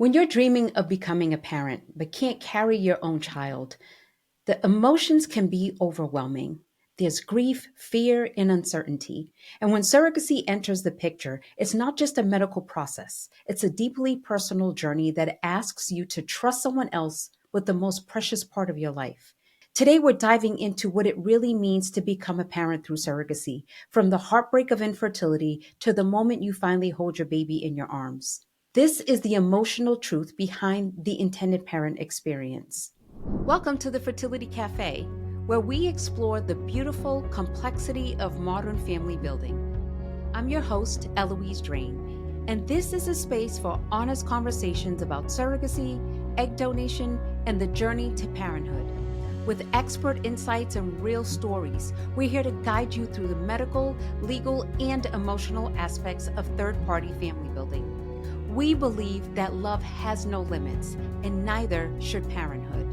When you're dreaming of becoming a parent but can't carry your own child, the emotions can be overwhelming. There's grief, fear, and uncertainty. And when surrogacy enters the picture, it's not just a medical process, it's a deeply personal journey that asks you to trust someone else with the most precious part of your life. Today, we're diving into what it really means to become a parent through surrogacy, from the heartbreak of infertility to the moment you finally hold your baby in your arms. This is the emotional truth behind the intended parent experience. Welcome to the Fertility Cafe, where we explore the beautiful complexity of modern family building. I'm your host, Eloise Drain, and this is a space for honest conversations about surrogacy, egg donation, and the journey to parenthood. With expert insights and real stories, we're here to guide you through the medical, legal, and emotional aspects of third-party family building. We believe that love has no limits, and neither should parenthood.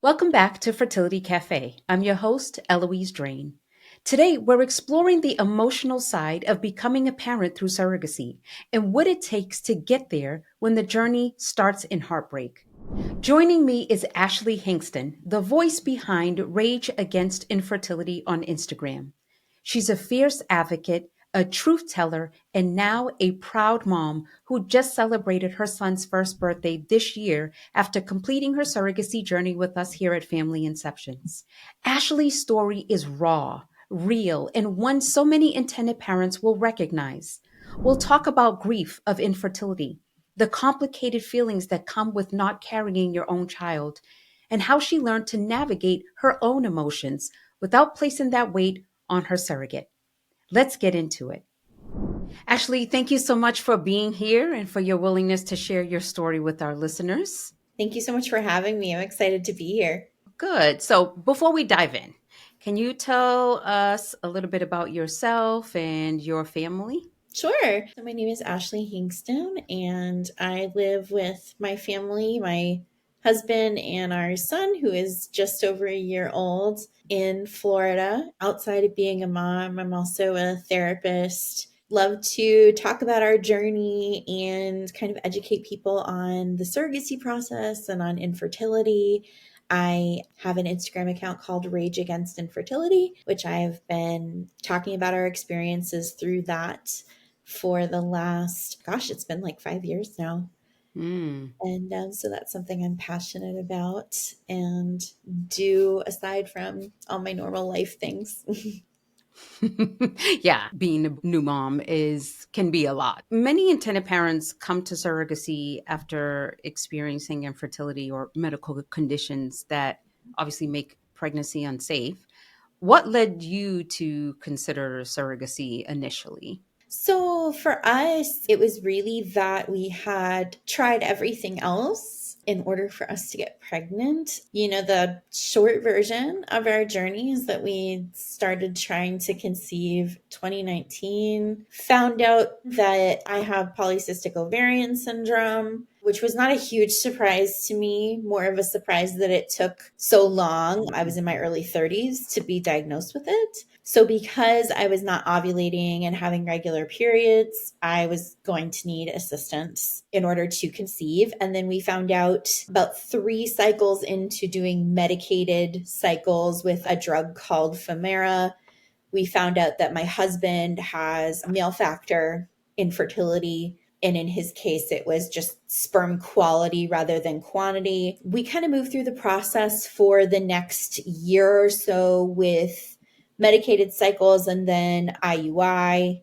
Welcome back to Fertility Cafe. I'm your host, Eloise Drain. Today, we're exploring the emotional side of becoming a parent through surrogacy and what it takes to get there when the journey starts in heartbreak. Joining me is Ashley Hengston, the voice behind Rage Against Infertility on Instagram. She's a fierce advocate, a truth teller, and now a proud mom who just celebrated her son's first birthday this year after completing her surrogacy journey with us here at Family Inceptions. Ashley's story is raw, real, and one so many intended parents will recognize. We'll talk about grief of infertility, the complicated feelings that come with not carrying your own child, and how she learned to navigate her own emotions without placing that weight on her surrogate. Let's get into it. Ashley, thank you so much for being here and for your willingness to share your story with our listeners. Thank you so much for having me. I'm excited to be here. Good. So, before we dive in, can you tell us a little bit about yourself and your family? Sure. So my name is Ashley Hengston, and I live with my family, my husband, and our son, who is just over a year old, in Florida. Outside of being a mom, I'm also a therapist. Love to talk about our journey and kind of educate people on the surrogacy process and on infertility. I have an Instagram account called Rage Against Infertility, which I've been talking about our experiences through that for the last, it's been like 5 years now. And so that's something I'm passionate about and do aside from all my normal life things. Yeah, being a new mom is can be a lot. Many intended parents come to surrogacy after experiencing infertility or medical conditions that obviously make pregnancy unsafe. What led you to consider surrogacy initially? So for us, it was really that we had tried everything else in order for us to get pregnant. The short version of our journey is that we started trying to conceive 2019, found out that I have polycystic ovarian syndrome, which was not a huge surprise to me, more of a surprise that it took so long. I was in my early 30s to be diagnosed with it. So because I was not ovulating and having regular periods, I was going to need assistance in order to conceive. And then we found out about 3 cycles into doing medicated cycles with a drug called Femera, we found out that my husband has male factor infertility. And in his case, it was just sperm quality rather than quantity. We kind of moved through the process for the next year or so with medicated cycles and then IUI,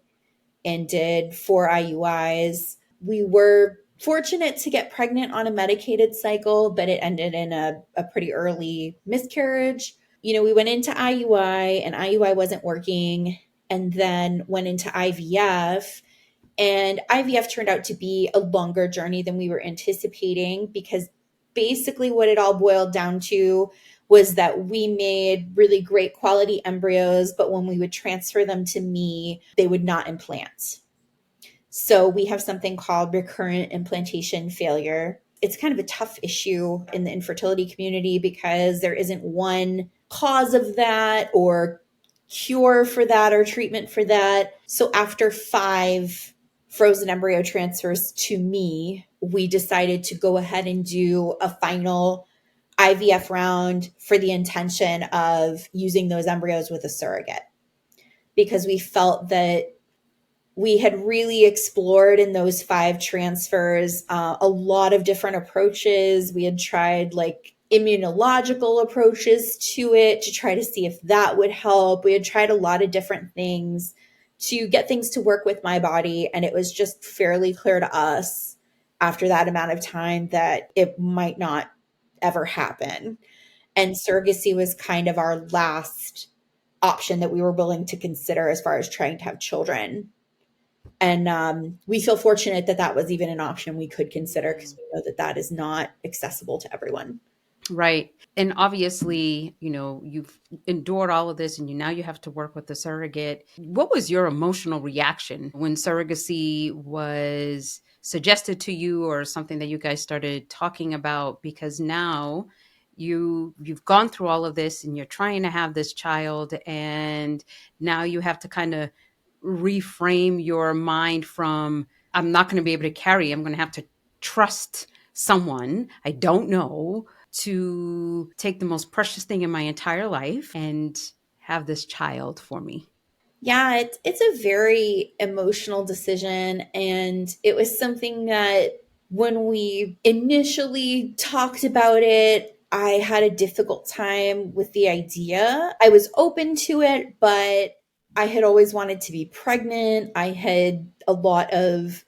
and did 4 IUIs. We were fortunate to get pregnant on a medicated cycle, but it ended in a pretty early miscarriage. We went into IUI and IUI wasn't working, and then went into IVF. And IVF turned out to be a longer journey than we were anticipating, because basically what it all boiled down to was that we made really great quality embryos, but when we would transfer them to me, they would not implant. So we have something called recurrent implantation failure. It's kind of a tough issue in the infertility community because there isn't one cause of that or cure for that or treatment for that. So after 5 frozen embryo transfers to me, we decided to go ahead and do a final IVF round for the intention of using those embryos with a surrogate, because we felt that we had really explored in those 5 transfers a lot of different approaches. We had tried like immunological approaches to it to try to see if that would help. We had tried a lot of different things to get things to work with my body. And it was just fairly clear to us after that amount of time that it might not ever happen. And surrogacy was kind of our last option that we were willing to consider as far as trying to have children. And we feel fortunate that that was even an option we could consider, because we know that that is not accessible to everyone. Right. And obviously, you've endured all of this and now you have to work with the surrogate. What was your emotional reaction when surrogacy was suggested to you, or something that you guys started talking about? Because now you've gone through all of this and you're trying to have this child, and now you have to kind of reframe your mind from, I'm not going to be able to carry, I'm going to have to trust someone I don't know to take the most precious thing in my entire life and have this child for me. Yeah, it's a very emotional decision. And it was something that when we initially talked about it, I had a difficult time with the idea. I was open to it, but I had always wanted to be pregnant. I had a lot of,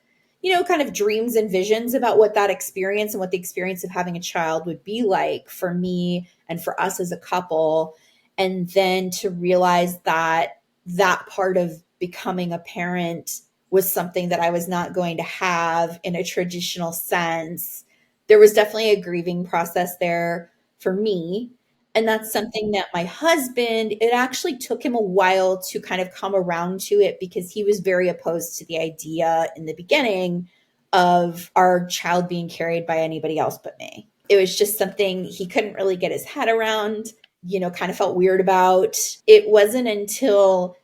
kind of dreams and visions about what that experience and what the experience of having a child would be like for me and for us as a couple. And then to realize that that part of becoming a parent was something that I was not going to have in a traditional sense. There was definitely a grieving process there for me. And that's something that my husband, it actually took him a while to kind of come around to it, because he was very opposed to the idea in the beginning of our child being carried by anybody else but me. It was just something he couldn't really get his head around, kind of felt weird about. It wasn't until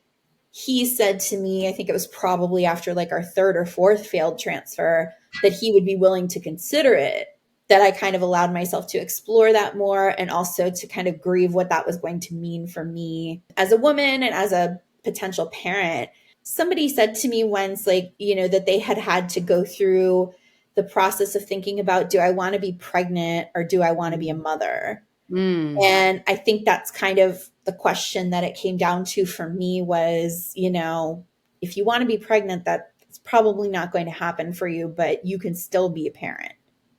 he said to me, I think it was probably after like our third or fourth failed transfer, that he would be willing to consider it, that I kind of allowed myself to explore that more, and also to kind of grieve what that was going to mean for me as a woman and as a potential parent. Somebody said to me once, like, that they had to go through the process of thinking about, do I want to be pregnant or do I want to be a mother? Mm, And I think that's kind of the question that it came down to for me was, if you want to be pregnant, that's probably not going to happen for you, but you can still be a parent.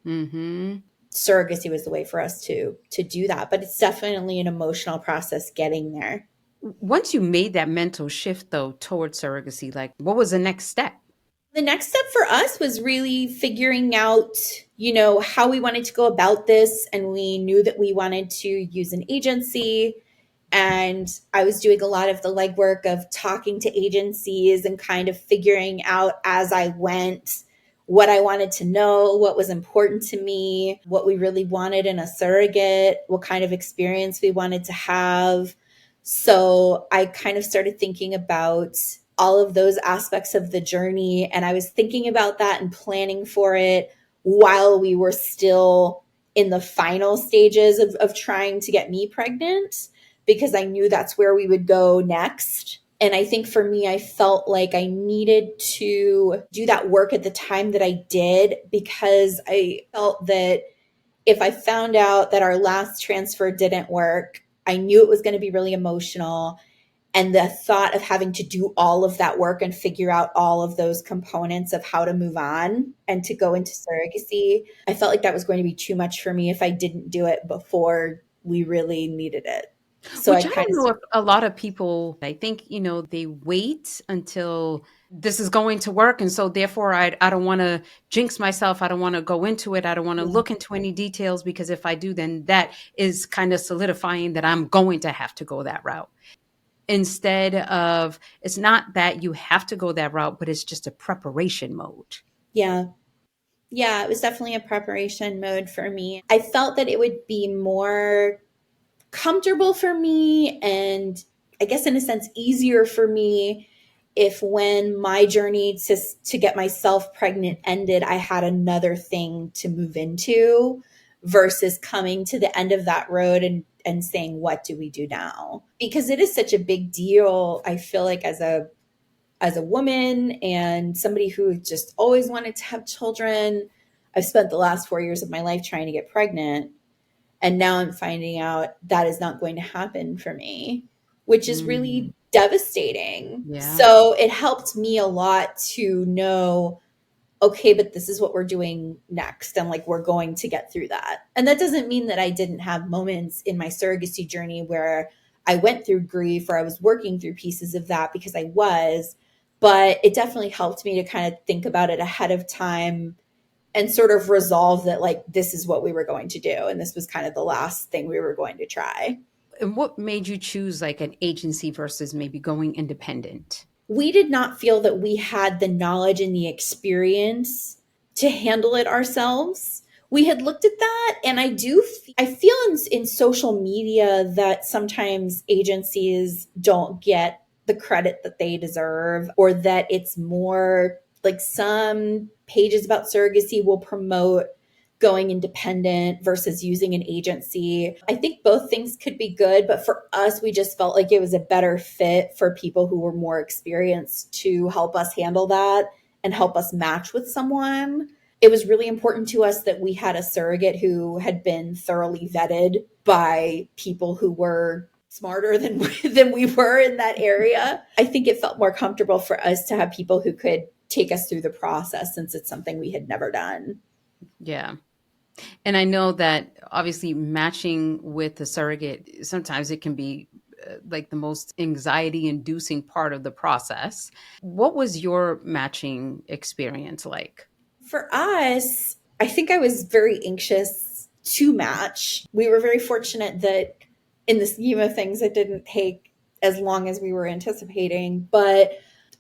mm-hmm. Surrogacy was the way for us to do that, but it's definitely an emotional process getting there. Once you made that mental shift, though, towards surrogacy, like, what was the next step? The next step for us was really figuring out, how we wanted to go about this. And we knew that we wanted to use an agency. And I was doing a lot of the legwork of talking to agencies and kind of figuring out as I went what I wanted to know, what was important to me, what we really wanted in a surrogate, what kind of experience we wanted to have. So I kind of started thinking about all of those aspects of the journey. And I was thinking about that and planning for it while we were still in the final stages of trying to get me pregnant, because I knew that's where we would go next. And I think for me, I felt like I needed to do that work at the time that I did, because I felt that if I found out that our last transfer didn't work, I knew it was going to be really emotional. And the thought of having to do all of that work and figure out all of those components of how to move on and to go into surrogacy, I felt like that was going to be too much for me if I didn't do it before we really needed it. So I Which I kind don't of know if a lot of people, I think, they wait until this is going to work. And so therefore I don't want to jinx myself. I don't want to go into it. I don't want to yeah, look into any details, because if I do, then that is kind of solidifying that I'm going to have to go that route. Instead of, it's not that you have to go that route, but it's just a preparation mode. yeah. Yeah, it was definitely a preparation mode for me. I felt that it would be more comfortable for me and I guess in a sense, easier for me if when my journey to get myself pregnant ended, I had another thing to move into versus coming to the end of that road and saying, what do we do now? Because it is such a big deal, I feel like, as a woman and somebody who just always wanted to have children. I've spent the last 4 years of my life trying to get pregnant. And now I'm finding out that is not going to happen for me, which is Mm, really devastating. yeah. So it helped me a lot to know, okay, but this is what we're doing next. And like, we're going to get through that. And that doesn't mean that I didn't have moments in my surrogacy journey where I went through grief or I was working through pieces of that, because I was, but it definitely helped me to kind of think about it ahead of time and sort of resolve that, like, this is what we were going to do. And this was kind of the last thing we were going to try. And what made you choose like an agency versus maybe going independent? We did not feel that we had the knowledge and the experience to handle it ourselves. We had looked at that, and I feel in social media that sometimes agencies don't get the credit that they deserve, or that it's more like some pages about surrogacy will promote going independent versus using an agency. I think both things could be good, but for us, we just felt like it was a better fit for people who were more experienced to help us handle that and help us match with someone. It was really important to us that we had a surrogate who had been thoroughly vetted by people who were smarter than we were in that area. I think it felt more comfortable for us to have people who could take us through the process, since it's something we had never done. Yeah. And I know that obviously matching with the surrogate, sometimes it can be like the most anxiety inducing part of the process. What was your matching experience like? For us, I think I was very anxious to match. We were very fortunate that in the scheme of things, it didn't take as long as we were anticipating, but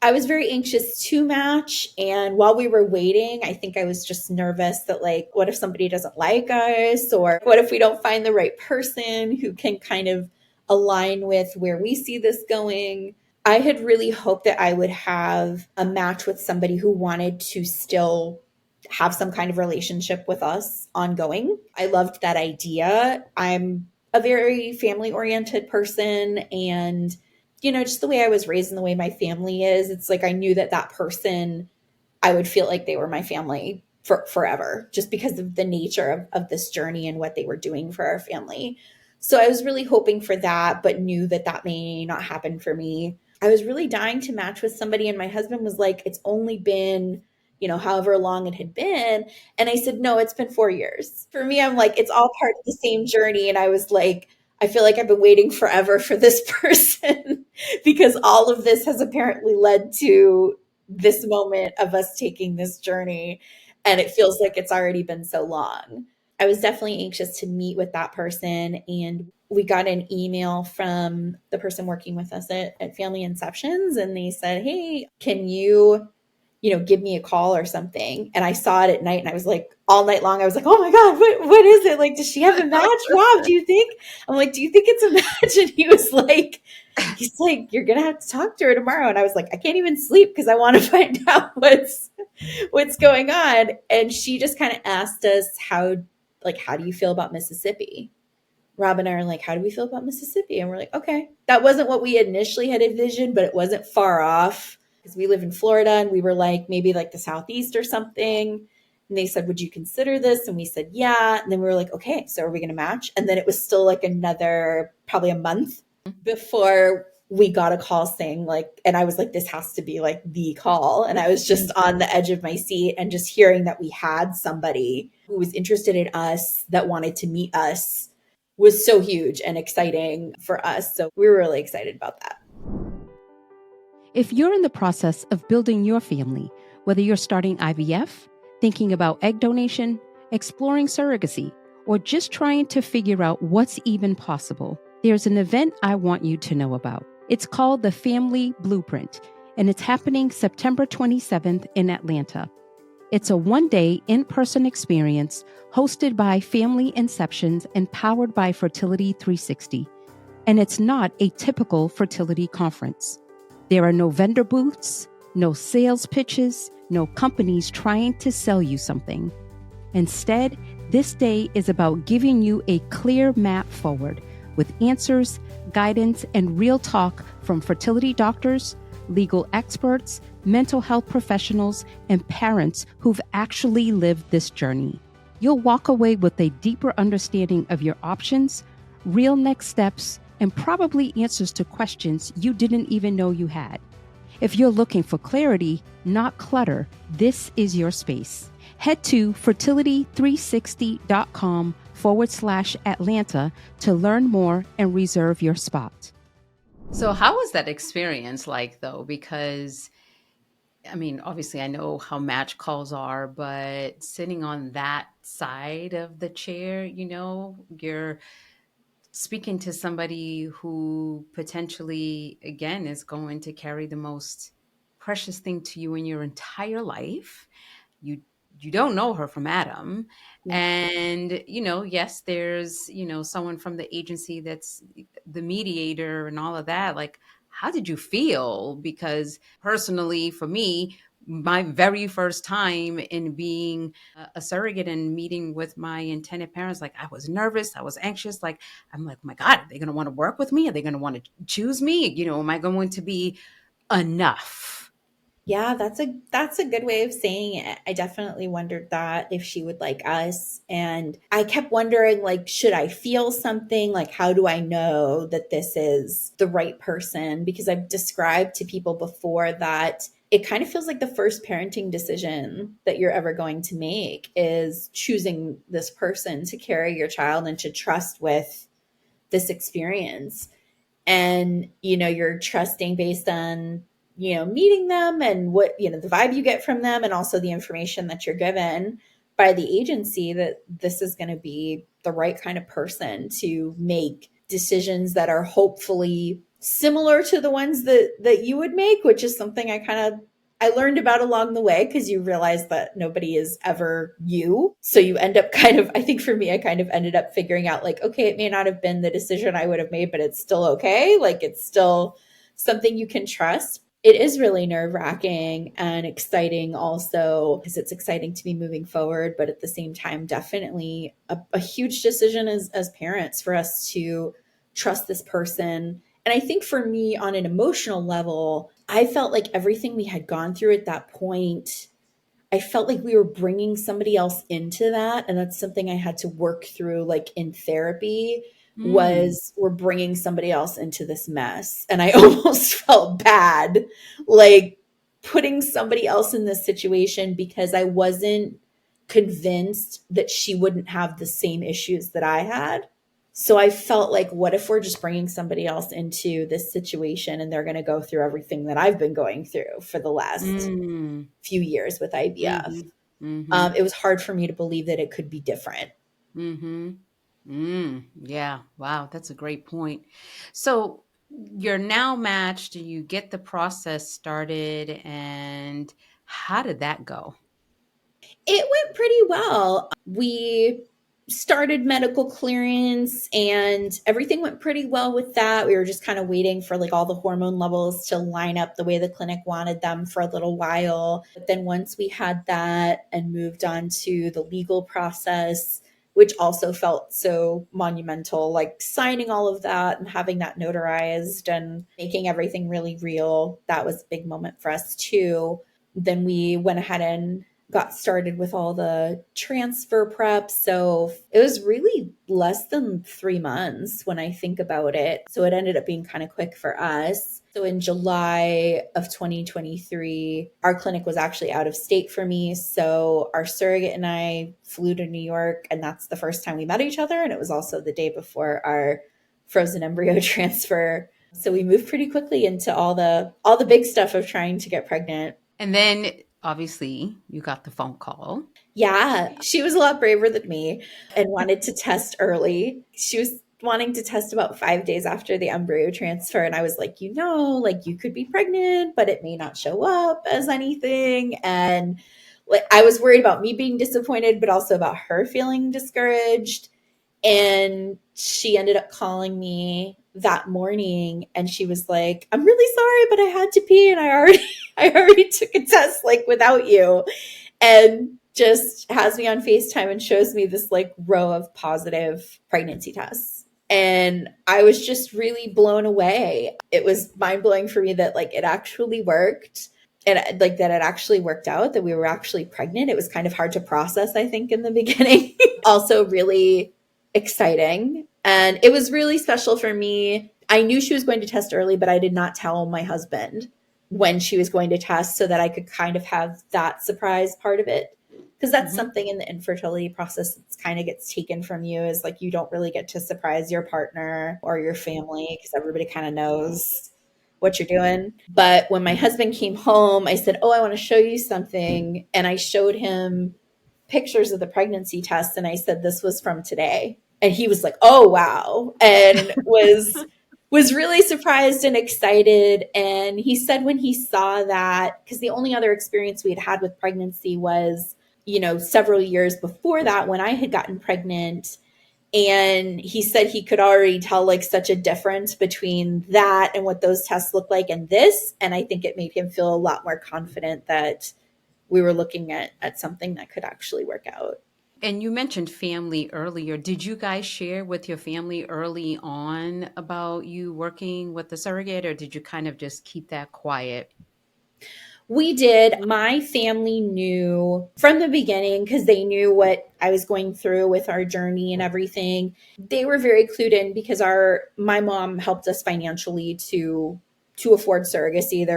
I was very anxious to match. And while we were waiting, I think I was just nervous that, like, what if somebody doesn't like us? Or what if we don't find the right person who can kind of align with where we see this going? I had really hoped that I would have a match with somebody who wanted to still have some kind of relationship with us ongoing. I loved that idea. I'm a very family oriented person, and just the way I was raised and the way my family is, it's like I knew that that person, I would feel like they were my family for forever, just because of the nature of this journey and what they were doing for our family. So I was really hoping for that, but knew that that may not happen for me. I was really dying to match with somebody, and my husband was like, it's only been, however long it had been. And I said, no, it's been 4 years. For me, I'm like, it's all part of the same journey. And I was like, I feel like I've been waiting forever for this person because all of this has apparently led to this moment of us taking this journey. And it feels like it's already been so long. I was definitely anxious to meet with that person. And we got an email from the person working with us at Family Inceptions. And they said, hey, can you give me a call or something? And I saw it at night, and I was like, all night long, I was like, oh my God, what is it? Like, does she have a match? Rob, do you think? I'm like, do you think it's a match? And he's like, you're going to have to talk to her tomorrow. And I was like, I can't even sleep because I want to find out what's going on. And she just kind of asked us how do you feel about Mississippi? Rob and I are like, how do we feel about Mississippi? And we're like, okay, that wasn't what we initially had envisioned, but it wasn't far off because we live in Florida, and we were like, maybe like the Southeast or something. And they said, would you consider this? And we said, yeah. And then we were like, okay, so are we going to match? And then it was still like another, probably a month before we got a call saying, like, and I was like, this has to be like the call. And I was just on the edge of my seat, and just hearing that we had somebody who was interested in us, that wanted to meet us, was so huge and exciting for us. So we were really excited about that. If you're in the process of building your family, whether you're starting IVF, thinking about egg donation, exploring surrogacy, or just trying to figure out what's even possible, there's an event I want you to know about. It's called the Family Blueprint, and it's happening September 27th in Atlanta. It's a one-day in-person experience hosted by Family Inceptions and powered by Fertility 360. And it's not a typical fertility conference. There are no vendor booths, no sales pitches, no companies trying to sell you something. Instead, this day is about giving you a clear map forward with answers, guidance, and real talk from fertility doctors, legal experts, mental health professionals, and parents who've actually lived this journey. You'll walk away with a deeper understanding of your options, real next steps, and probably answers to questions you didn't even know you had. If you're looking for clarity, not clutter, this is your space. Head to fertility360.com/Atlanta to learn more and reserve your spot. So, how was that experience like, though? Because, I mean, obviously, I know how match calls are, but sitting on that side of the chair, you're speaking to somebody who potentially, again, is going to carry the most precious thing to you in your entire life. You don't know her from Adam. Yeah. And, yes, there's, someone from the agency that's the mediator and all of that. Like, how did you feel? Because personally, for me, my very first time in being a surrogate and meeting with my intended parents, like I was nervous, I was anxious. Like, I'm like, oh my God, are they going to want to work with me? Are they going to want to choose me? Am I going to be enough? Yeah, that's a good way of saying it. I definitely wondered that if she would like us. And I kept wondering, like, should I feel something? Like, how do I know that this is the right person? Because I've described to people before that it kind of feels like the first parenting decision that you're ever going to make is choosing this person to carry your child and to trust with this experience. And you're trusting based on meeting them and what the vibe you get from them, and also the information that you're given by the agency that this is going to be the right kind of person to make decisions that are hopefully similar to the ones that you would make, which is something I learned about along the way, because you realize that nobody is ever you. So you end up I think for me, I kind of ended up figuring out, like, okay, it may not have been the decision I would have made, but it's still okay. Like, it's still something you can trust. It is really nerve wracking and exciting also, because it's exciting to be moving forward, but at the same time, definitely a huge decision as parents for us to trust this person. And I think for me, on an emotional level, I felt like everything we had gone through at that point, I felt like we were bringing somebody else into that. And that's something I had to work through, like in therapy, Mm. was we're bringing somebody else into this mess. And I almost felt bad, like putting somebody else in this situation, because I wasn't convinced that she wouldn't have the same issues that I had. So I felt like, what if we're just bringing somebody else into this situation and they're going to go through everything that I've been going through for the last Mm. few years with IVF? Mhm. Mhm. It was hard for me to believe that it could be different. Mhm. Yeah. Wow, that's a great point. So you're now matched, you get the process started, and how did that go? It went pretty well. We started medical clearance and everything went pretty well with that. We were just kind of waiting for like all the hormone levels to line up the way the clinic wanted them for a little while. But then once we had that and moved on to the legal process, which also felt so monumental, like signing all of that and having that notarized and making everything really real, that was a big moment for us too. Then we went ahead and got started with all the transfer prep. So it was really less than 3 months when I think about it. So it ended up being kind of quick for us. So in July of 2023, our clinic was actually out of state for me. So our surrogate and I flew to New York, and that's the first time we met each other. And it was also the day before our frozen embryo transfer. So we moved pretty quickly into all the big stuff of trying to get pregnant. And then obviously you got the phone call. Yeah, she was a lot braver than me and wanted to test early. She was wanting to test about 5 days after the embryo transfer. And I was like, like you could be pregnant, but it may not show up as anything. And like I was worried about me being disappointed, but also about her feeling discouraged. And she ended up calling me that morning and she was like, I'm really sorry, but I had to pee and I already took a test like without you. And just has me on FaceTime and shows me this like row of positive pregnancy tests. And I was just really blown away. It was mind blowing for me that like it actually worked and like that it actually worked out, that we were actually pregnant. It was kind of hard to process, I think, in the beginning. Also, really exciting. And it was really special for me. I knew she was going to test early, but I did not tell my husband when she was going to test so that I could kind of have that surprise part of it. Because that's Mm-hmm. something in the infertility process that kind of gets taken from you, is like you don't really get to surprise your partner or your family because everybody kind of knows what you're doing. But when my husband came home, I said, oh, I want to show you something. And I showed him pictures of the pregnancy test and I said, this was from today. And he was like, oh, wow. And was really surprised and excited. And he said when he saw that, because the only other experience we had had with pregnancy was, several years before that when I had gotten pregnant. And he said he could already tell like such a difference between that and what those tests look like and this. And I think it made him feel a lot more confident that we were looking at something that could actually work out. And you mentioned family earlier. Did you guys share with your family early on about you working with the surrogate, or did you kind of just keep that quiet? We did. My family knew from the beginning because they knew what I was going through with our journey and everything. They were very clued in because our my mom helped us financially to afford surrogacy.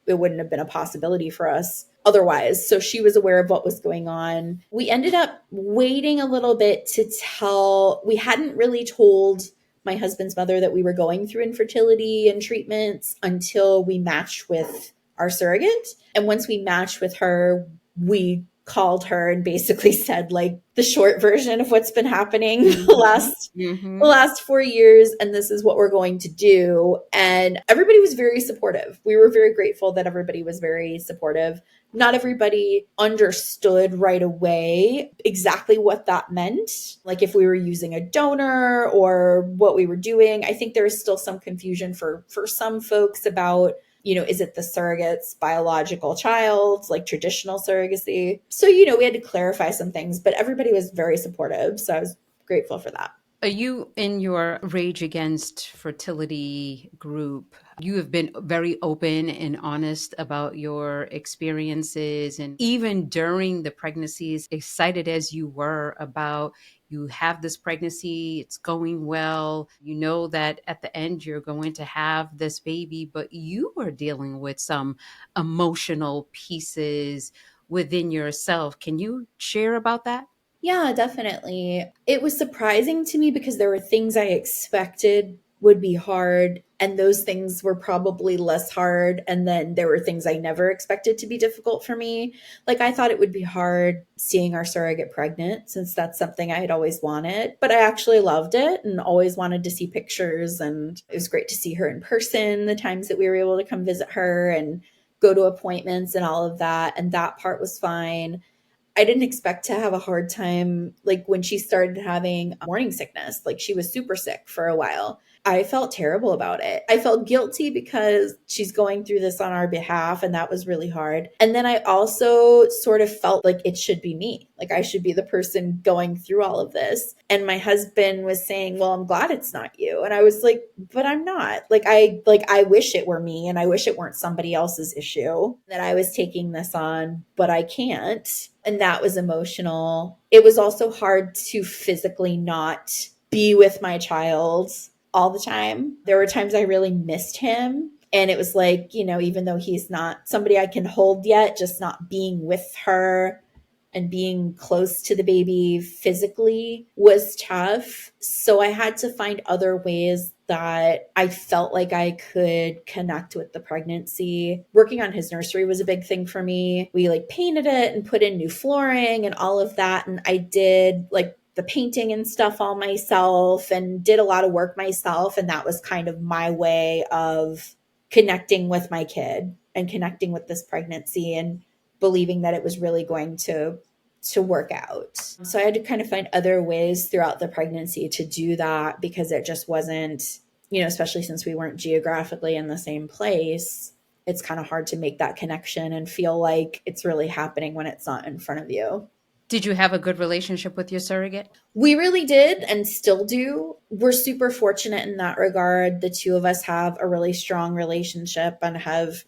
It wouldn't have been a possibility for us otherwise. So she was aware of what was going on. We ended up waiting a little bit to tell. We hadn't really told my husband's mother that we were going through infertility and treatments until we matched with our surrogate. And once we matched with her, we called her and basically said like the short version of what's been happening the Mm-hmm. last the Mm-hmm. last 4 years, and this is what we're going to do. And everybody was very supportive. We were very grateful that everybody was very supportive. Not everybody understood right away exactly what that meant, like if we were using a donor or what we were doing. I think there is still some confusion for some folks about, is it the surrogate's biological child, like traditional surrogacy? So, we had to clarify some things, but everybody was very supportive. So I was grateful for that. Are you in your Rage Against Fertility group? You have been very open and honest about your experiences. And even during the pregnancies, excited as you were about you have this pregnancy, it's going well. You know that at the end you're going to have this baby, but you were dealing with some emotional pieces within yourself. Can you share about that? Yeah, definitely. It was surprising to me because there were things I expected would be hard, and those things were probably less hard. And then there were things I never expected to be difficult for me. Like, I thought it would be hard seeing our surrogate pregnant, since that's something I had always wanted. But I actually loved it and always wanted to see pictures. And it was great to see her in person the times that we were able to come visit her and go to appointments and all of that. And that part was fine. I didn't expect to have a hard time. Like when she started having morning sickness, like she was super sick for a while. I felt terrible about it. I felt guilty because she's going through this on our behalf, and that was really hard. And then I also sort of felt like it should be me. Like I should be the person going through all of this. And my husband was saying, "Well, I'm glad it's not you." And I was like, "But I'm not. Like I wish it were me, and I wish it weren't somebody else's issue that I was taking this on, but I can't." And that was emotional. It was also hard to physically not be with my child all the time. There were times I really missed him. And it was like, even though he's not somebody I can hold yet, just not being with her and being close to the baby physically was tough. So I had to find other ways that I felt like I could connect with the pregnancy. Working on his nursery was a big thing for me. We like painted it and put in new flooring and all of that. And I did like the painting and stuff all myself and did a lot of work myself. And that was kind of my way of connecting with my kid and connecting with this pregnancy and believing that it was really going to work out. So I had to kind of find other ways throughout the pregnancy to do that because it just wasn't especially since we weren't geographically in the same place, it's kind of hard to make that connection and feel like it's really happening when it's not in front of you. Did you have a good relationship with your surrogate? We really did and still do. We're super fortunate in that regard. The two of us have a really strong relationship and have,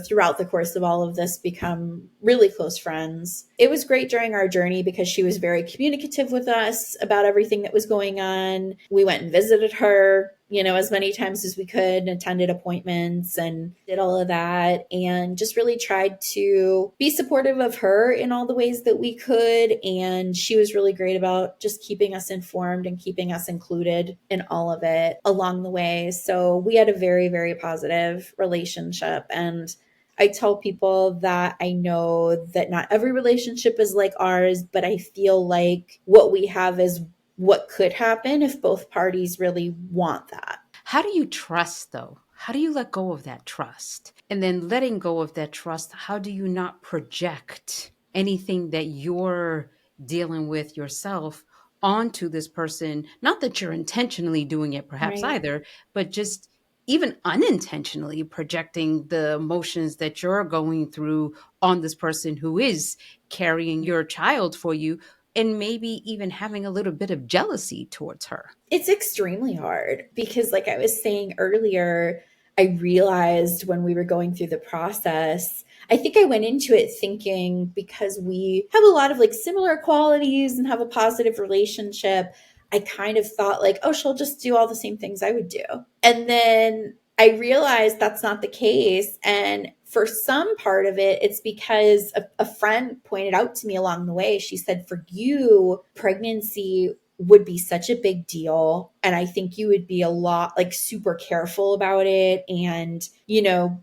throughout the course of all of this, become really close friends. It was great during our journey because she was very communicative with us about everything that was going on. We went and visited her, as many times as we could, and attended appointments and did all of that, and just really tried to be supportive of her in all the ways that we could. And she was really great about just keeping us informed and keeping us included in all of it along the way. So we had a very, very positive relationship. And I tell people that I know that not every relationship is like ours, but I feel like what we have is what could happen if both parties really want that. How do you trust, though? How do you let go of that trust? And then letting go of that trust, how do you not project anything that you're dealing with yourself onto this person? Not that you're intentionally doing it, perhaps Right. either, but just even unintentionally projecting the emotions that you're going through on this person who is carrying your child for you, and maybe even having a little bit of jealousy towards her. It's extremely hard because, like I was saying earlier, I realized when we were going through the process, I think I went into it thinking because we have a lot of like similar qualities and have a positive relationship, I kind of thought like, oh, she'll just do all the same things I would do. And then I realized that's not the case. And for some part of it, it's because a friend pointed out to me along the way. She said, for you, pregnancy would be such a big deal. And I think you would be a lot like super careful about it and,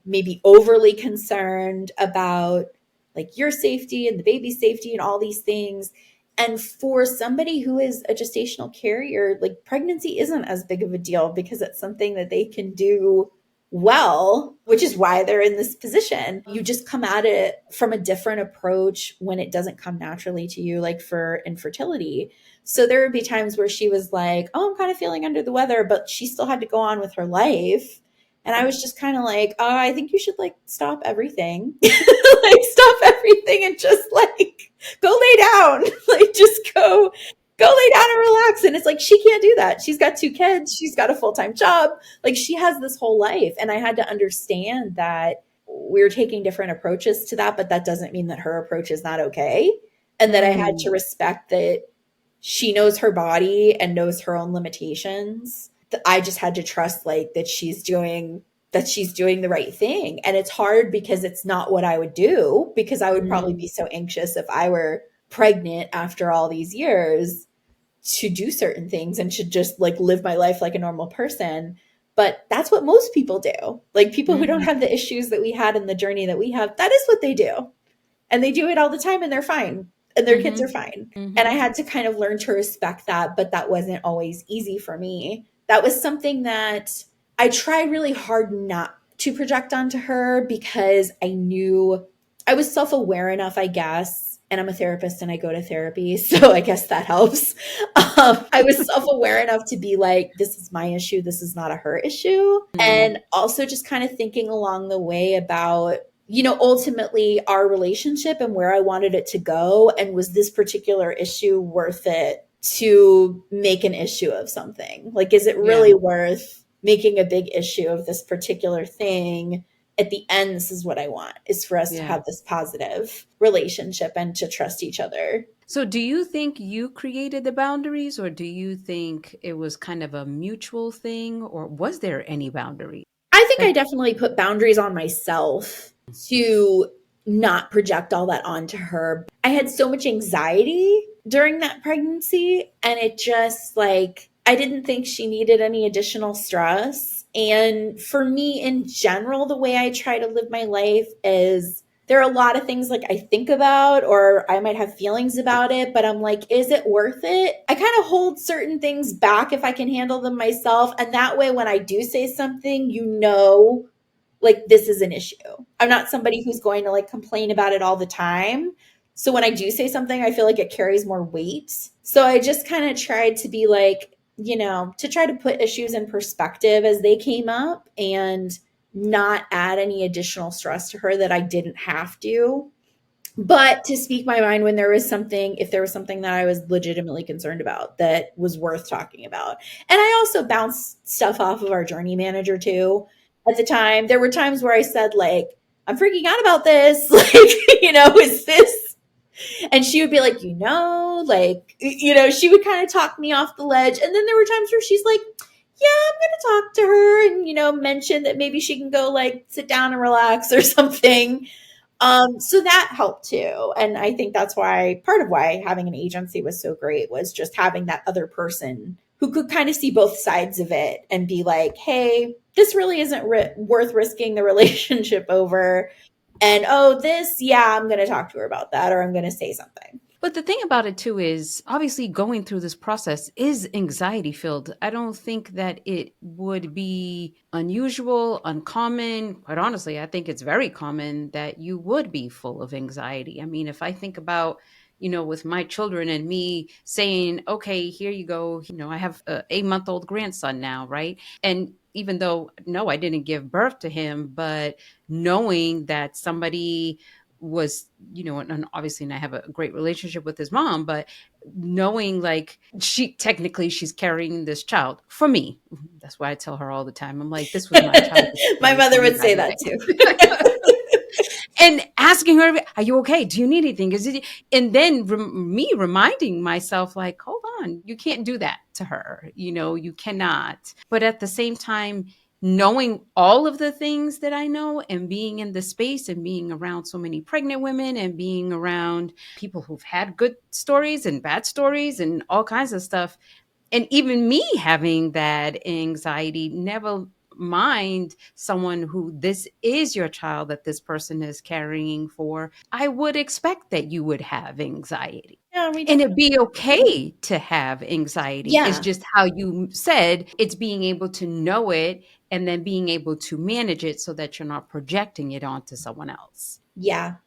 maybe overly concerned about like your safety and the baby's safety and all these things. And for somebody who is a gestational carrier, like pregnancy isn't as big of a deal because it's something that they can do well, which is why they're in this position. You just come at it from a different approach when it doesn't come naturally to you, like for infertility. So there would be times where she was like, oh, I'm kind of feeling under the weather, but she still had to go on with her life. And I was just kind of like, oh, I think you should like stop everything, like stop everything and just like go lay down, like just go lay down and relax. And it's like, she can't do that. She's got 2 kids. She's got a full-time job. Like she has this whole life. And I had to understand that we're taking different approaches to that, but that doesn't mean that her approach is not okay. And that I had to Mm. respect that she knows her body and knows her own limitations. I just had to trust like that she's doing the right thing. And it's hard because it's not what I would do, because I would probably be so anxious if I were pregnant after all these years to do certain things and should just like live my life like a normal person. But that's what most people do. Like people who don't Mhm. have the issues that we had in the journey that we have, that is what they do. And they do it all the time and they're fine and their kids are Mhm. fine. And I Mhm. had to kind of learn to respect that, but that wasn't always easy for me. That was something that I tried really hard not to project onto her because I knew I was self aware enough, I guess. And I'm a therapist and I go to therapy. So I guess that helps. I was self aware enough to be like, this is my issue. This is not a her issue. Mhm. And also just kind of thinking along the way about, ultimately our relationship and where I wanted it to go. And was this particular issue worth it to make an issue of something? Like, is it Yeah. really worth making a big issue of this particular thing? At the end, this is what I want, is for us to Yeah. have this positive relationship and to trust each other. So do you think you created the boundaries, or do you think it was kind of a mutual thing, or was there any boundary? I think I Like, definitely put boundaries on myself to not project all that onto her. I had so much anxiety during that pregnancy, and it just like, I didn't think she needed any additional stress. And for me in general, the way I try to live my life is there are a lot of things like I think about or I might have feelings about it, but I'm like, is it worth it? I kind of hold certain things back if I can handle them myself. And that way, when I do say something, like this is an issue. I'm not somebody who's going to like complain about it all the time. So when I do say something, I feel like it carries more weight. So I just kind of tried to be like, to try to put issues in perspective as they came up and not add any additional stress to her that I didn't have to, but to speak my mind when there was something, if there was something that I was legitimately concerned about that was worth talking about. And I also bounced stuff off of our journey manager too. At the time, there were times where I said, like, I'm freaking out about this. Like, is this? And she would be like, like, she would kind of talk me off the ledge. And then there were times where she's like, yeah, I'm going to talk to her and, mention that maybe she can go like sit down and relax or something. So that helped too. And I think that's why part of why having an agency was so great was just having that other person who could kind of see both sides of it and be like, hey, this really isn't worth risking the relationship over. And oh, this, yeah, I'm going to talk to her about that, or I'm going to say something. But the thing about it too is obviously going through this process is anxiety filled. I don't think that it would be unusual, uncommon. Quite honestly, I think it's very common that you would be full of anxiety. I mean, if I think about, with my children and me saying, okay, here you go, I have a 8-month-old grandson now, right? And even though, no, I didn't give birth to him, but knowing that somebody was, and obviously, and I have a great relationship with his mom, but knowing like she's carrying this child for me. That's why I tell her all the time. I'm like, this was my child My discovery for mother me, would by say the that way. too. And asking her, are you okay? Do you need anything? And then me reminding myself, like, hold on, you can't do that to her. You cannot. But at the same time, knowing all of the things that I know and being in the space and being around so many pregnant women and being around people who've had good stories and bad stories and all kinds of stuff, and even me having that anxiety, never mind someone who this is your child that this person is carrying for, I would expect that you would have anxiety. Yeah, we And it'd definitely. be okay to have anxiety. It's Yeah. just how you said it's being able to know it and then being able to manage it so that you're not projecting it onto someone else. Yeah.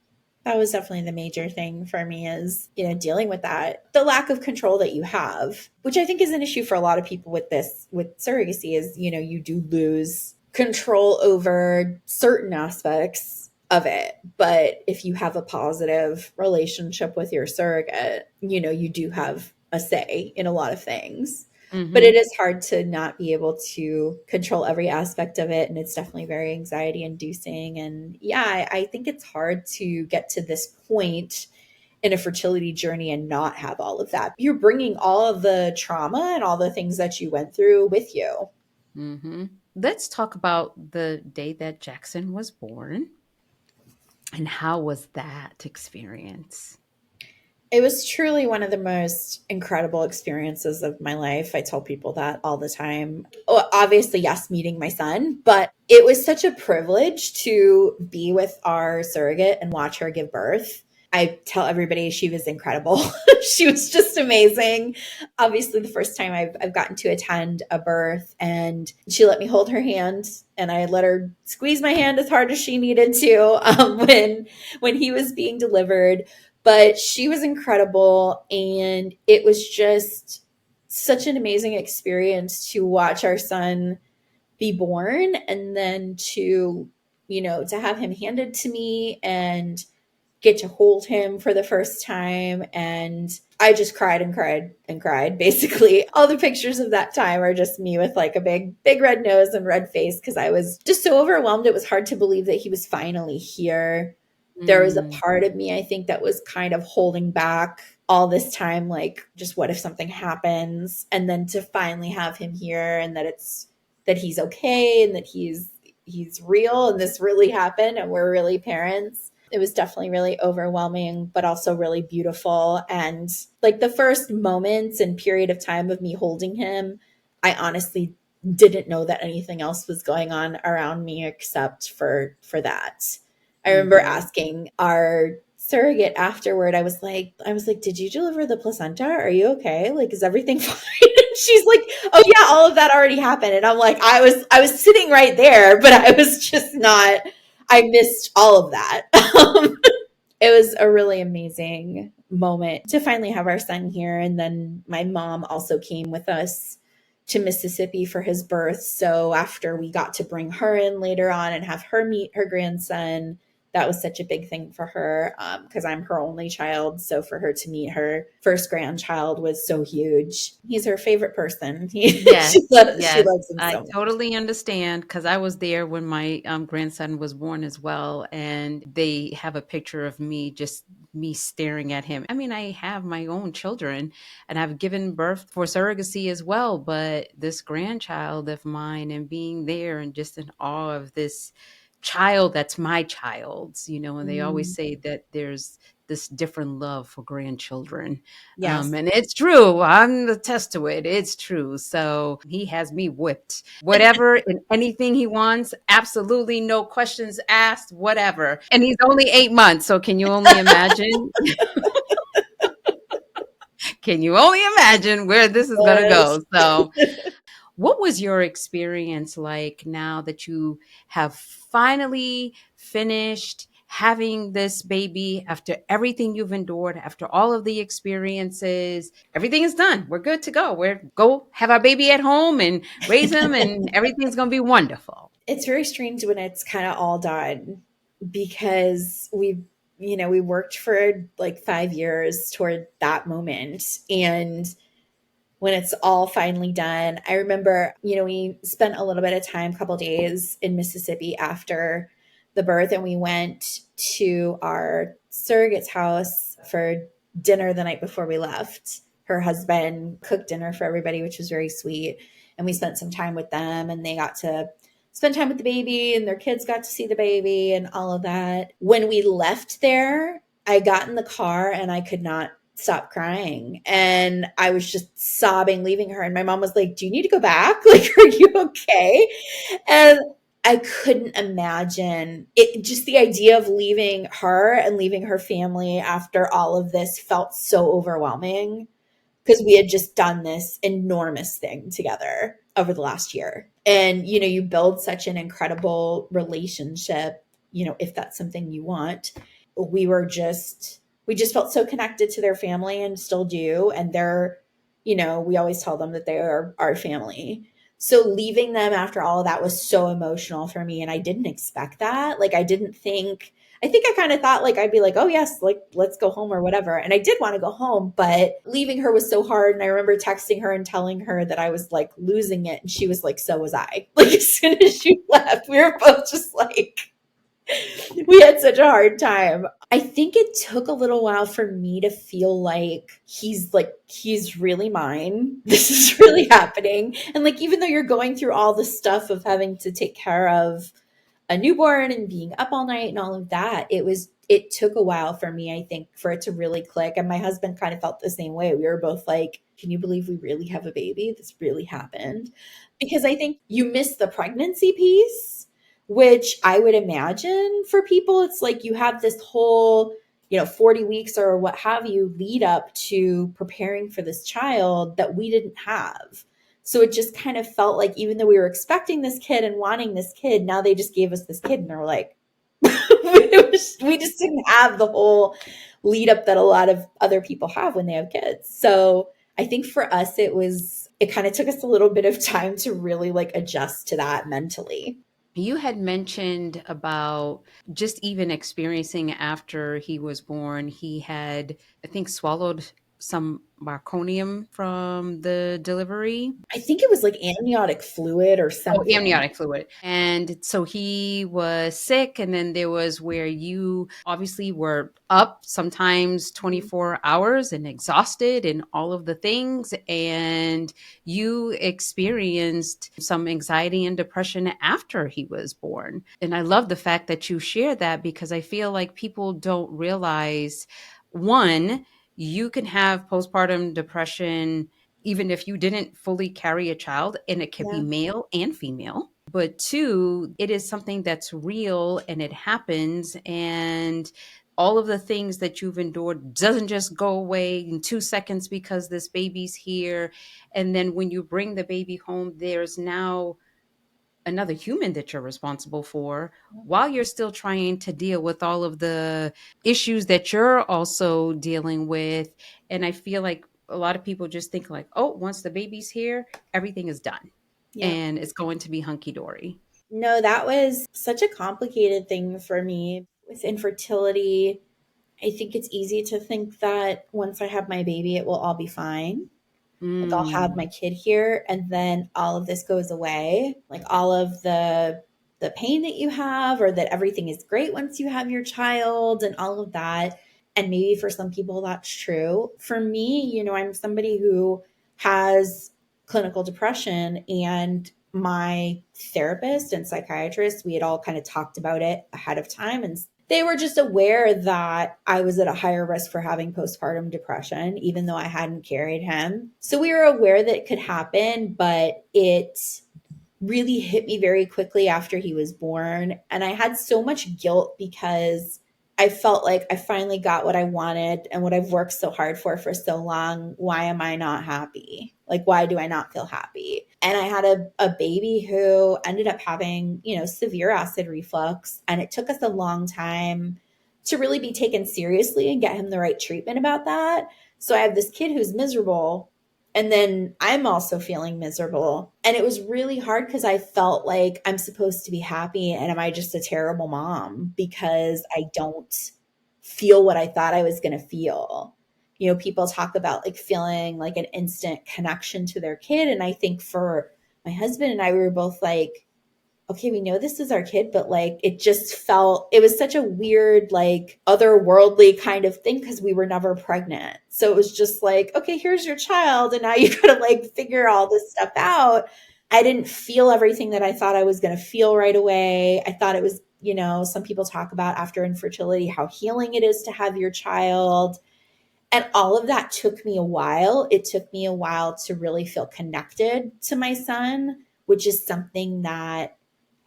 That was definitely the major thing for me is, dealing with that. The lack of control that you have, which I think is an issue for a lot of people with surrogacy is, you do lose control over certain aspects of it. But if you have a positive relationship with your surrogate, you do have a say in a lot of things. But it Mm-hmm. is hard to not be able to control every aspect of it. And it's definitely very anxiety inducing. And yeah, I think it's hard to get to this point in a fertility journey and not have all of that. You're bringing all of the trauma and all the things that you went through with you. Mm-hmm. Let's talk about the day that Jackson was born. And how was that experience? It was truly one of the most incredible experiences of my life. I tell people that all the time. Oh, obviously, yes, meeting my son, but it was such a privilege to be with our surrogate and watch her give birth. I tell everybody she was incredible. She was just amazing. Obviously, the first time I've gotten to attend a birth, and she let me hold her hand, and I let her squeeze my hand as hard as she needed to when he was being delivered. But she was incredible, and it was just such an amazing experience to watch our son be born, and then to have him handed to me and get to hold him for the first time. And I just cried and cried and cried. Basically, all the pictures of that time are just me with like a big red nose and red face because I was just so overwhelmed. It was hard to believe that he was finally here. There was a Mm, part of me, I think, that was kind of holding back all this time, like, just what if something happens? And then to finally have him here, and that he's okay, and that he's real, and this really happened, and we're really parents. It was definitely really overwhelming, but also really beautiful. And like the first moments and period of time of me holding him, I honestly didn't know that anything else was going on around me except for that. I remember mhm. asking our surrogate afterward, I was like, did you deliver the placenta? Are you okay? Like, is everything fine? And she's like, oh yeah, all of that already happened. And I'm like, I was sitting right there, but I was just not, I missed all of that. It was a really amazing moment to finally have our son here. And then my mom also came with us to Mississippi for his birth. So after we got to bring her in later on and have her meet her grandson, that was such a big thing for her because I'm her only child. So for her to meet her first grandchild was so huge. He's her favorite person. Yes, She yes. loves him I so much. totally understand because I was there when my grandson was born as well, and they have a picture of me, just me staring at him. I mean, I have my own children and I've given birth for surrogacy as well, but this grandchild of mine and being there and just in awe of this child that's my child's, and they always Mm, say that there's this different love for grandchildren. yes. And it's true. I'm the test to it. It's true. So he has me whipped. Whatever and anything he wants, absolutely no questions asked, whatever. And he's only 8 months. So can you only imagine? Can you only imagine where this is going to Yes. go? So what was your experience like now that you have finally finished having this baby after everything you've endured, after all of the experiences? Everything is done. We're good to go. We're go have our baby at home and raise him, and everything's going to be wonderful. It's very strange when it's kind of all done because we worked for like 5 years toward that moment. And when it's all finally done, I remember, we spent a little bit of time, a couple days in Mississippi after the birth, and we went to our surrogate's house for dinner the night before we left. Her husband cooked dinner for everybody, which was very sweet. And we spent some time with them, and they got to spend time with the baby, and their kids got to see the baby and all of that. When we left there, I got in the car and I could not stop crying. And I was just sobbing, leaving her. And my mom was like, "Do you need to go back? Like, are you okay?" And I couldn't imagine it. Just the idea of leaving her and leaving her family after all of this felt so overwhelming because we had just done this enormous thing together over the last year. And, you build such an incredible relationship, if that's something you want. We just felt so connected to their family and still do. And we always tell them that they are our family. So leaving them after all of that was so emotional for me. And I didn't expect that. Like, I think I kind of thought like I'd be like, "Oh yes, like let's go home or whatever." And I did want to go home, but leaving her was so hard. And I remember texting her and telling her that I was like losing it. And she was like, "So was I." Like as soon as she left, we were both just like, we had such a hard time. I think it took a little while for me to feel he's really mine. This is really happening. And like even though you're going through all the stuff of having to take care of a newborn and being up all night and all of that, it took a while for me, I think, for it to really click. And my husband kind of felt the same way. We were both like, "Can you believe we really have a baby? This really happened." Because I think you miss the pregnancy piece, which I would imagine for people, it's like you have this whole 40 weeks or what have you lead up to preparing for this child that we didn't have. So it just kind of felt like even though we were expecting this kid and wanting this kid, now they just gave us this kid and they're like, we just didn't have the whole lead up that a lot of other people have when they have kids. So I think for us, it kind of took us a little bit of time to really like adjust to that mentally. You had mentioned about just even experiencing after he was born, he had, I think, swallowed some marconium from the delivery. I think it was like amniotic fluid or Oh, something. amniotic fluid. And so he was sick. And then there was where you obviously were up sometimes 24 hours and exhausted and all of the things. And you experienced some anxiety and depression after he was born. And I love the fact that you share that because I feel like people don't realize one, you can have postpartum depression even if you didn't fully carry a child, and it could be Yeah. male and female. But two, it is something that's real and it happens. And all of the things that you've endured doesn't just go away in 2 seconds because this baby's here. And then when you bring the baby home, there's now another human that you're responsible for while you're still trying to deal with all of the issues that you're also dealing with. And I feel like A lot of people just think like, oh, once the baby's here, everything is done Yeah. and it's going to be hunky dory. No, that was such a complicated thing for me with infertility. I think it's easy to think that once I have my baby, it will all be fine. Like I'll have Mm, my kid here and then all of this goes away. Like all of the pain that you have, or that everything is great once you have your child and all of that. And maybe for some people that's true. For me, I'm somebody who has clinical depression, and my therapist and psychiatrist, we had all kind of talked about it ahead of time, and they were just aware that I was at a higher risk for having postpartum depression, even though I hadn't carried him. So we were aware that it could happen, but it really hit me very quickly after he was born. And I had so much guilt because I felt like I finally got what I wanted and what I've worked so hard for so long. Why am I not happy? Like, why do I not feel happy? And I had a baby who ended up having, severe acid reflux. And it took us a long time to really be taken seriously and get him the right treatment about that. So I have this kid who's miserable, and then I'm also feeling miserable. And it was really hard because I felt like I'm supposed to be happy. And am I just a terrible mom because I don't feel what I thought I was going to feel? People talk about like feeling like an instant connection to their kid. And I think for my husband and I, we were both like, okay, we know this is our kid, but like it was such a weird, like otherworldly kind of thing because we were never pregnant. So it was just like, okay, here's your child. And now you got to like figure all this stuff out. I didn't feel everything that I thought I was going to feel right away. I thought it was, some people talk about after infertility, how healing it is to have your child. And all of that took me a while. It took me a while to really feel connected to my son, which is something that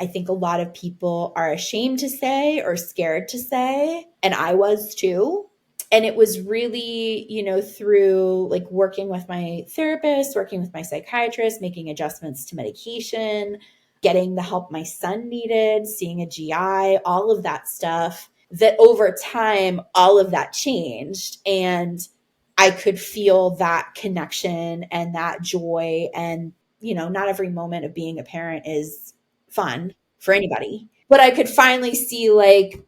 I think a lot of people are ashamed to say or scared to say. And I was too. And it was really, through like working with my therapist, working with my psychiatrist, making adjustments to medication, getting the help my son needed, seeing a GI, all of that stuff, that over time, all of that changed. And I could feel that connection and that joy. And, not every moment of being a parent is fun for anybody. But I could finally see, like,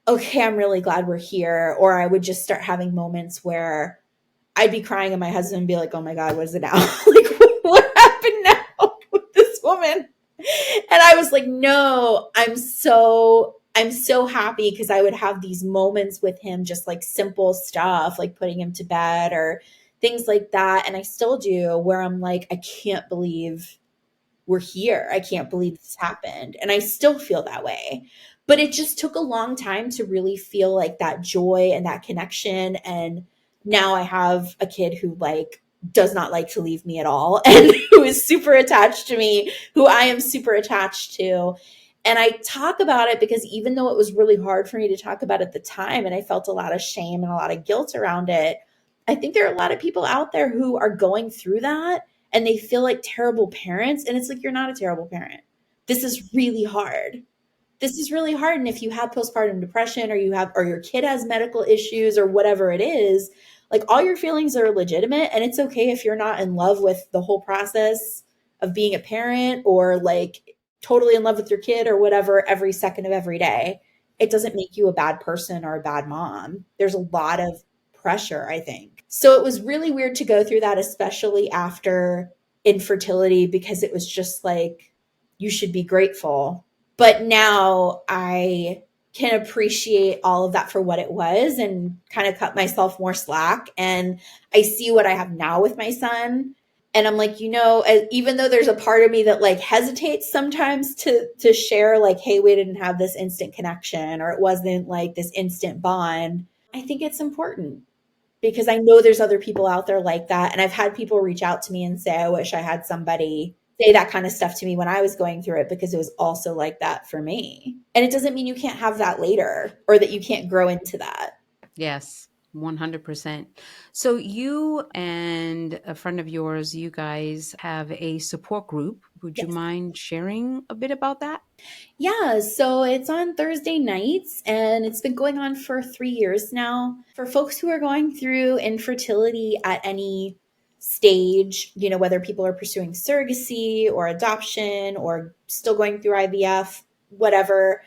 okay, I'm really glad we're here. Or I would just start having moments where I'd be crying and my husband would be like, oh my God, what is it now? Like, what happened now with this woman? And I was like, no, I'm so happy, because I would have these moments with him, just like simple stuff, like putting him to bed or things like that. And I still do, where I'm like, I can't believe we're here. I can't believe this happened. And I still feel that way. But it just took a long time to really feel like that joy and that connection. And now I have a kid who like does not like to leave me at all and who is super attached to me, who I am super attached to. And I talk about it because even though it was really hard for me to talk about at the time, and I felt a lot of shame and a lot of guilt around it, I think there are a lot of people out there who are going through that and they feel like terrible parents. And it's like, you're not a terrible parent. This is really hard. This is really hard. And if you have postpartum depression, or your kid has medical issues or whatever it is, like all your feelings are legitimate. And it's okay if you're not in love with the whole process of being a parent, or like totally in love with your kid or whatever every second of every day. It doesn't make you a bad person or a bad mom. There's a lot of pressure, I think. So it was really weird to go through that, especially after infertility, because it was just like, you should be grateful. But now I can appreciate all of that for what it was and kind of cut myself more slack. And I see what I have now with my son. And I'm like, even though there's a part of me that like hesitates sometimes to share, like, hey, we didn't have this instant connection, or it wasn't like this instant bond, I think it's important, because I know there's other people out there like that. And I've had people reach out to me and say, I wish I had somebody say that kind of stuff to me when I was going through it, because it was also like that for me. And it doesn't mean you can't have that later, or that you can't grow into that. yes, 100%. So you and a friend of yours, you guys have a support group Would you Yes. mind sharing a bit about that? Yeah, so it's on Thursday nights and it's been going on for 3 years now. For folks who are going through infertility at any stage, whether people are pursuing surrogacy or adoption or still going through IVF, whatever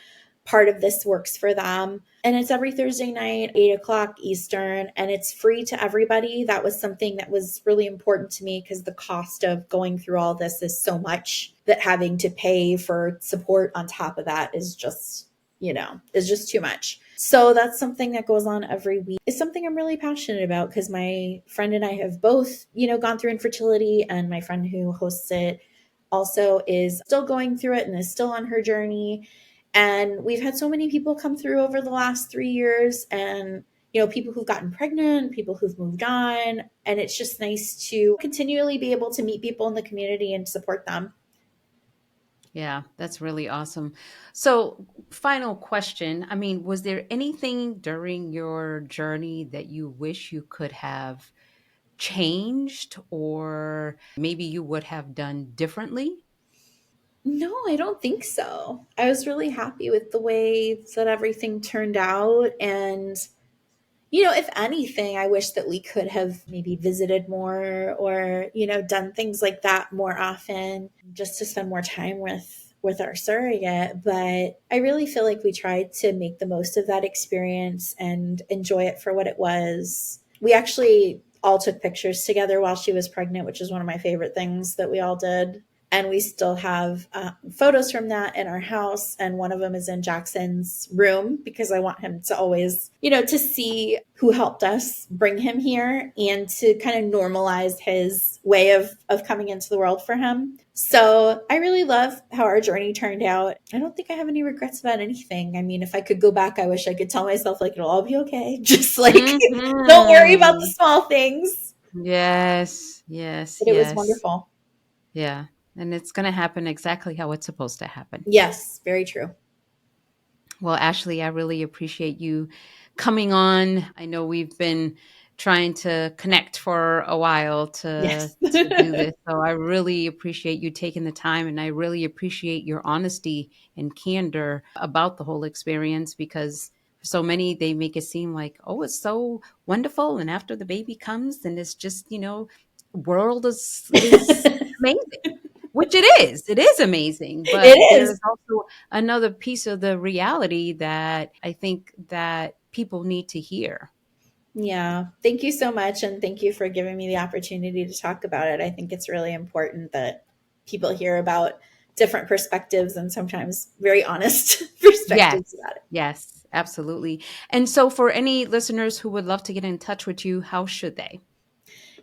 part of this works for them. And it's every Thursday night, 8 o'clock Eastern, and it's free to everybody. That was something that was really important to me because the cost of going through all this is so much that having to pay for support on top of that is just too much. So that's something that goes on every week. It's something I'm really passionate about because my friend and I have both, gone through infertility, and my friend who hosts it also is still going through it and is still on her journey. And we've had so many people come through over the last 3 years, and people who've gotten pregnant, people who've moved on. And it's just nice to continually be able to meet people in the community and support them. Yeah, that's really awesome. So, final question. I mean, was there anything during your journey that you wish you could have changed or maybe you would have done differently? No, I don't think so. I was really happy with the way that everything turned out. And, if anything, I wish that we could have maybe visited more or, done things like that more often just to spend more time with our surrogate. But I really feel like we tried to make the most of that experience and enjoy it for what it was. We actually all took pictures together while she was pregnant, which is one of my favorite things that we all did. And we still have photos from that in our house. And one of them is in Jackson's room because I want him to always, to see who helped us bring him here and to kind of normalize his way of coming into the world for him. So I really love how our journey turned out. I don't think I have any regrets about anything. I mean, if I could go back, I wish I could tell myself, like, it'll all be okay. Just like, don't worry about the Hmm. small things. Yes, yes, But it was yes. wonderful. Yeah. And it's going to happen exactly how it's supposed to happen. Yes, very true. Well, Ashley, I really appreciate you coming on. I know we've been trying to connect for a while to Yes. do this. So I really appreciate you taking the time, and I really appreciate your honesty and candor about the whole experience, because for so many they make it seem like, oh, it's so wonderful, and after the baby comes then it's just, world is amazing. Which it is amazing, It but there is is. also another piece of the reality that I think that people need to hear. Yeah. Thank you so much. And thank you for giving me the opportunity to talk about it. I think it's really important that people hear about different perspectives and sometimes very honest Yes. perspectives about it. Yes, absolutely. And so for any listeners who would love to get in touch with you, how should they?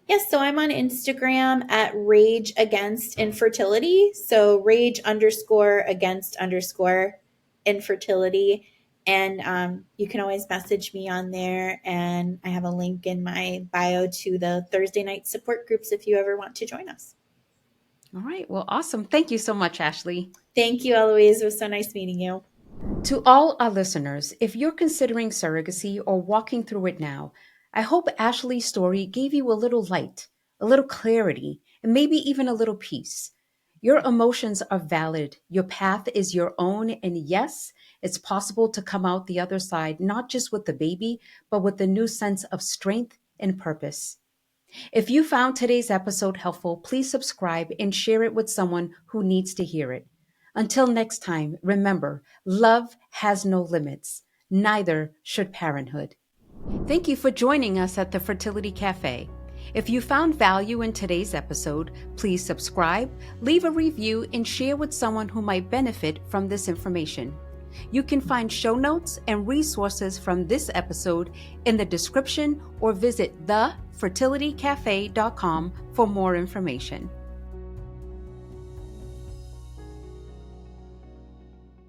Yes. So I'm on Instagram at Rage Against Infertility. So rage underscore against underscore infertility. And you can always message me on there. And I have a link in my bio to the Thursday night support groups if you ever want to join us. All right. Well, awesome. Thank you so much, Ashley. Thank you, Eloise. It was so nice meeting you. To all our listeners, if you're considering surrogacy or walking through it now, I hope Ashley's story gave you a little light, a little clarity, and maybe even a little peace. Your emotions are valid. Your path is your own. And yes, it's possible to come out the other side, not just with the baby, but with a new sense of strength and purpose. If you found today's episode helpful, please subscribe and share it with someone who needs to hear it. Until next time, remember, love has no limits. Neither should parenthood. Thank you for joining us at the Fertility Cafe. If you found value in today's episode, please subscribe, leave a review, and share with someone who might benefit from this information. You can find show notes and resources from this episode in the description or visit thefertilitycafe.com for more information.